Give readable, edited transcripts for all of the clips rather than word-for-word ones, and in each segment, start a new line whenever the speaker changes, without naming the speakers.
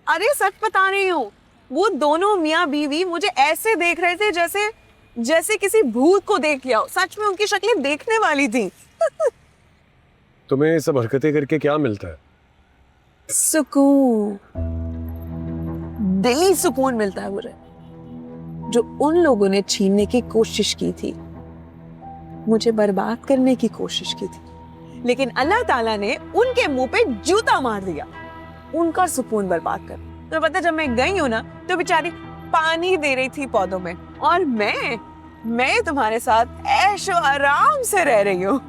अरे सच बता रही हूँ, वो दोनों मियाँ बीवी मुझे ऐसे देख रहे थे जैसे जैसे किसी भूत को देख लिया हो। सच में उनकी शक्लें देखने वाली थी।
तुम्हें ये सब हरकतें करके क्या मिलता है?
सुकून, दिली सुकून मिलता है मुझे, जो उन लोगों ने छीनने की कोशिश की थी, मुझे बर्बाद करने की कोशिश की थी, लेकिन अल्लाह ताला ने उनके मुंह पे जूता मार दिया, उनका सुकून बर्बाद कर। तो पता जब मैं गई हूं ना, तो बेचारी पानी दे रही थी पौधों में, और मैं तुम्हारे साथ ऐशो आराम से रह रही हूँ।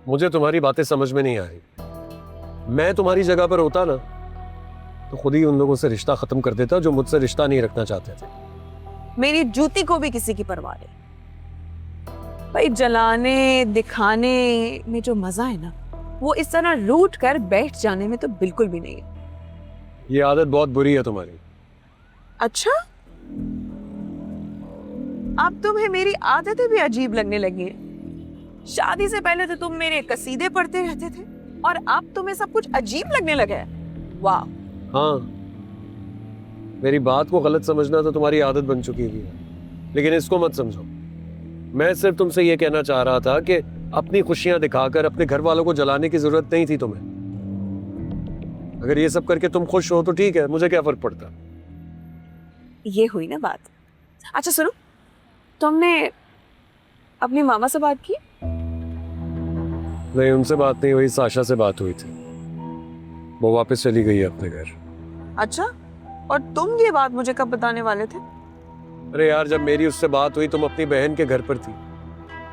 मुझे तुम्हारी बातें समझ में नहीं आ रही। मैं तुम्हारी जगह पर होता ना तो खुद ही उन लोगों से रिश्ता खत्म कर देता जो मुझसे रिश्ता नहीं रखना चाहते थे।
मेरी जूती को भी किसी की परवाह नहीं भाई। जलाने दिखाने में जो मजा है ना, वो इस तरह रूठ कर बैठ जाने में तो बिल्कुल भी नहीं है।
ये आदत बहुत बुरी है तुम्हारी।
अच्छा, अब तुम्हें मेरी आदतें भी अजीब लगने लगी हैं। शादी से पहले तो तुम मेरे कसीदे पढ़ते रहते थे, और अब तुम्हें सब कुछ अजीब लगने लगा है। वाह।
हाँ, मेरी बात को गलत समझना तो तुम्हारी आदत बन चुकी हुई है, लेकिन इसको मत समझो। मैं सिर्फ तुमसे ये कहना चाह रहा था कि अपनी खुशियां दिखाकर अपने घर वालों को जलाने की जरूरत नहीं थी तुम्हें। अगर ये सब करके तुम खुश हो तो ठीक है, मुझे क्या फर्क पड़ता।
ये हुई ना बात। अच्छा सुनो, तुमने अपनी मामा से बात की?
नहीं, उनसे बात नहीं हुई, साशा से बात हुई थी। वो वापस चली गई है अपने घर।
अच्छा, और तुम ये बात मुझे कब बताने वाले थे?
अरे यार, जब मेरी उससे बात हुई तुम अपनी बहन के घर पर थी।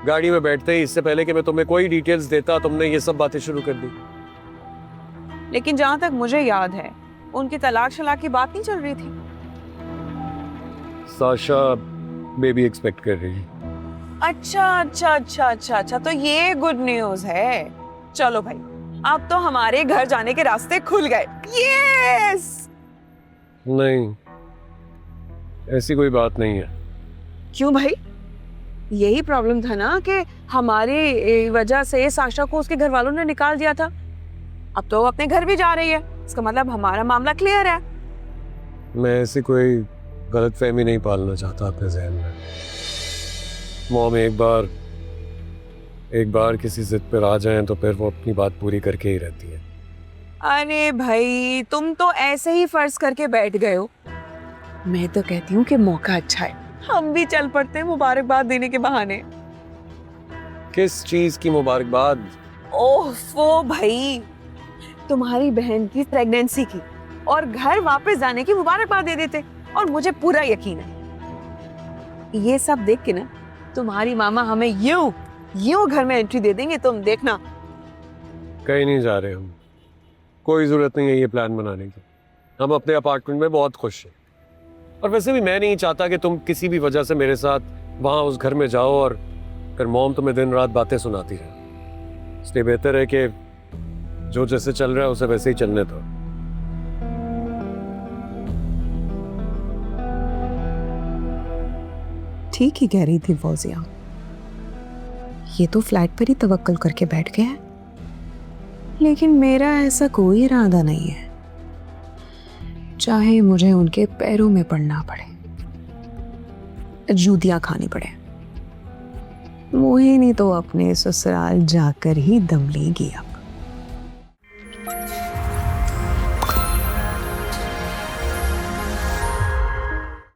गाड़ी में बैठते ही, इससे पहले कि मैं तुम्हें कोई डिटेल्स देता, तुमने ये सब बातें शुरू कर दी।
लेकिन जहां तक मुझे याद है, उनकी तलाक शलाक की बात नहीं चल रही थी।
साशा बेबी एक्सपेक्ट कर रही है।
अच्छा अच्छा अच्छा अच्छा अच्छा, तो ये गुड न्यूज है। चलो भाई, अब तो हमारे घर जाने के रास्ते खुल गए। यस।
नहीं, ऐसी कोई बात नहीं है।
क्यों भाई? यही प्रॉब्लम था ना कि हमारी वजह से साशा को उसके घर वालों ने निकाल दिया था। अब तो वो अपने घर भी जा रही है, इसका मतलब हमारा मामला क्लियर है।
मैं ऐसी कोई गलतफहमी नहीं पालना चाहता अपने जहन में। मॉम एक बार किसी जिद पर आ जाएं तो फिर वो अपनी बात पूरी करके ही रहती है।
अरे भाई, तुम तो ऐसे ही फर्ज करके बैठ गए हो। मैं तो कहती हूँ कि मौका अच्छा है, हम भी चल पड़ते हैं मुबारकबाद देने के बहाने।
किस चीज की मुबारकबाद?
ओफो भाई, तुम्हारी बहन की प्रेगनेंसी की और घर वापस जाने की मुबारकबाद दे देते। और मुझे पूरा यकीन है, ये सब देख के ना तुम्हारी मामा हमें यूं घर में एंट्री दे देंगे, तुम देखना।
कहीं नहीं जा रहे हम। कोई जरूरत नहीं है ये प्लान बनाने की। हम अपने अपार्टमेंट में बहुत खुश हैं। और वैसे भी मैं नहीं चाहता कि तुम किसी भी वजह से मेरे साथ वहां उस घर में जाओ और फिर मॉम तुम्हें दिन रात बातें सुनाती रहे। इसलिए बेहतर है कि जो जैसे चल रहा है उसे वैसे ही चलने दो।
ठीक ही कह रही थी फौजिया, ये तो फ्लैट पर ही तवक्कल करके बैठ गया है, लेकिन मेरा ऐसा कोई इरादा नहीं है, चाहे मुझे उनके पैरों में पड़ना पड़े, जूतियां खानी पड़े। मोहिनी तो अपने ससुराल जाकर ही दम लेगी अब।